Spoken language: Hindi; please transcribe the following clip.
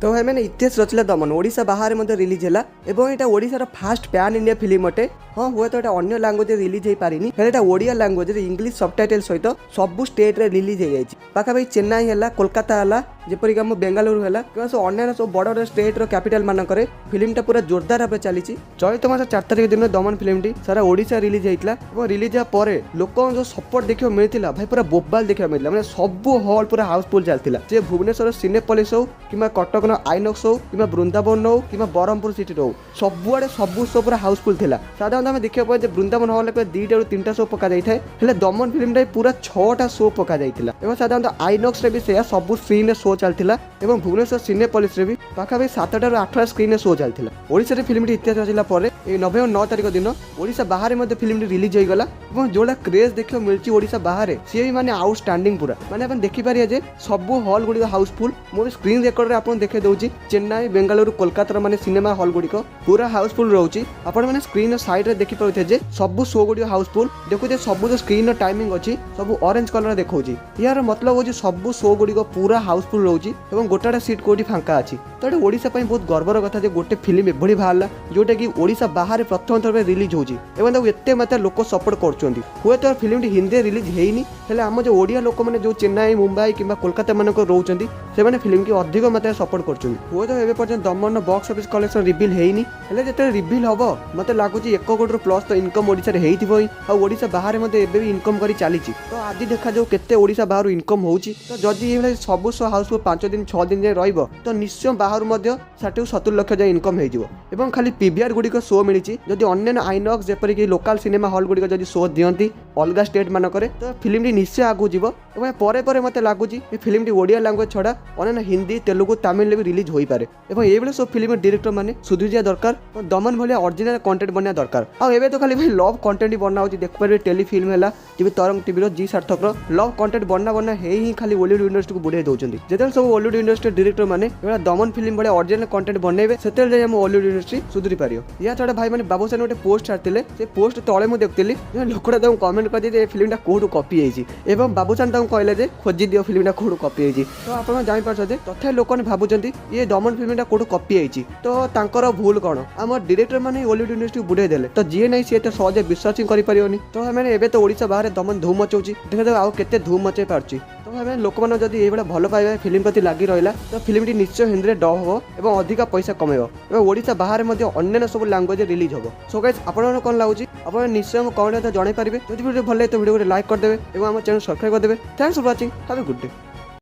तो भाई मैंने इतिहास रचला दमन ओडिशा बाहर मध्य रिलीज है और यहाँ ओडिशार फास्ट पैन इंडिया फिल्म अटे। हाँ हुए तो यहाँ अन्य लैंग्वेज रिलीज हो पारिनी हेले ओडिया लैंग्वेज इंग्लिश सबटाइटल सहित सब स्टेट रे रिलीज हो जाए पाखापाखि चेन्नई है कोलकाता है जेपरिक आम बेंगालुरु है अन्य सब बड़ बड़ स्टेट रो कैपिटल मानक फिल्मटा पूरा जोरदार भाव चली चलित मास 4 तारिख दिन दमन फिल्मटी सारा ओडिशा रिलीज होता और रिलीज होगा लोक जो सपोर्ट देखा मिलता भाई पूरा बोबाल देखा मिलता मैंने सब हॉल पूरा हाउसफुल चलता जे भुवनेश्वर सिनेपोलिस हो कि कटक आइनक्स हो कि वृंदावन हो कि ब्रह्मपुर सिटी हो सबुआड़े सब शो पूरा हाउसफुल था। साधारणतः आम देखा पाए वृंदावन हॉल 2 ରୁ 3टा शो पका जाए दमन फिल्म पूरा 6टा शो पका जाता और साधारणतः आइनक्स भी से सब स्क्रीन शो चलता और भुवनेश्वर सिनेपोलिस भी पाखापाखि 7टा ରୁ 8टा स्क्रीन शो चलता। ओडिशा फिल्मटी इतिहास रचला नवेम्बर 9 तारिख दिन ओडिशा बाहर फिल्म रिलीज होगला और जोड़ा क्रेज देखा मिली ओडिशा बाहर सी भी माने आउटस्टैंडिंग पूरा माने अपन देखिपारे जे सब हॉल गुड़ी हाउसफुल मो स्क्रीन रेकर्ड आपन देखे दउची चेन्नई बेंगालुरु कोलकाता माने सिनेमा हॉल गुड़ी पूरा हाउसफुल रोची आपण माने स्क्रीन साइड रे देखि पाउथे जे सब शो गुड़ी हाउसफुल देखु सब जो स्क्रीन टाइमिंग अच्छी सब ऑरेंज कलर देखौची यार मतलब हो सब शो गुड़ी पूरा हाउसफुल रोची और गोटाटा सीट कोठी फांका अछि तो ये ओडिशा पई बहुत गर्वर कथा जे गोटे फिल्म एभली बाहरला जोटा कि ओडिशा बाहर प्रथम थर रिलीज होची एवं ताको एते मात्रा लोक सपोर्ट करछोंती हुए तो फिल्म हिंदी रिलीज हेइनी हेले आम जो ओडिया लोक माने जो चेन्नई मुंबई किंबा कोलकाता मानक रोचंती से माने फिल्म की अधिक मात्रा सपोर्ट करछोंती हुए तो एबे पर्यंत दमन बॉक्स ऑफिस कलेक्शन रिवील हेइनी हेले जेते रिवील हबो मते लागुची 1 कोटी प्लस तो इनकम ओडिसा रे हेइथिबो आ ओडिसा बाहर मते एबे भी इनकम करी चालीची तो आदि देखा जो केते ओडिसा बाहर इनकम होउची तो जदी एबे सब शो हाउसफुल 5 दिन 6 दिन जे रहइबो तो निश्चय बाहर मध्य 60 ରୁ 70 लाख जाय इनकम हेजिवो एवं खाली पीवीआर गुडी को शो मिली जदि अन्य आइनक्स जेपरि कि लोकल सिनेमा हॉल गुडी जदि शो दियंती अलगा स्टेट मानक तो फिल्म टी निश्चय आगु जीवो एवं परे परे मते लागुची ए फिल्म टी ओडिया लैंग्वेज छडा अन्य हिंदी तेलुगु तमिल भी रिलीज होई पारे एवं एबे सब फिल्म डायरेक्टर माने सुधुरिया दरकार और दमन भले ओरिजिनल कंटेंट बनिया दरकार आ एबे तो खाली भाई लव कंटेंट ही बना होची देख पारे टेली फिल्म हैला टीवी तरंग टीवी रो जी सार्थक रो लव कंटेंट बना हे ही खाली बॉलीवुड इंडस्ट्री को बुढ़े दउचंदी जेतल सब बॉलीवुड इंडस्ट्री डायरेक्टर माने एबे दमन फिल्म भले ओरिजिनल कंटेंट बनेबे सेतेल जे हम बॉलीवुड इंडस्ट्री सुधुरी पारियो या छडा भाई माने बाबूसान गोटे पोस्ट छाड़तिले से पोस्ट तळे मु देखतिली जे लोकडा दम कमेंट कर दे फिल्मटा कोडू कॉपी हेची एवं बाबूसान तम कहले जे खोजी दियो फिल्मटा कोडू कॉपी हेची तो आपण जानि पाछते तथा लोकन भाबुचंती ये दमन फिल्मटा कोडू कॉपी हेची तो तांकर भूल कोन हम डायरेक्टर माने बॉलीवुड इंडस्ट्री बुढ़े देले तो जी नहीं सी तो सहज विश्वास करि परियोनी तो हमें एबे तो ओडिसा बाहर दमन धूम मचाउची देखा आउ केते धूम मचाई पारची तो भाई लोक मैंने जब ये भल पाइबा फिल्म प्रति लगी रहा तो फिल्मटी निश्चय हिंदी डब हम और अधिक पैसा कमेब और ओडिशा बाहर अन्य सब लैंग्वेज रिलीज हम सो गाइस आपन कौन लगुच आप निश्चय कमेंट जन पारे जब वीडियो भल लगे तो वीडियो को लाइक करदे और आम चैनल सब्सक्राइब करदे। Thanks for watching have a good day.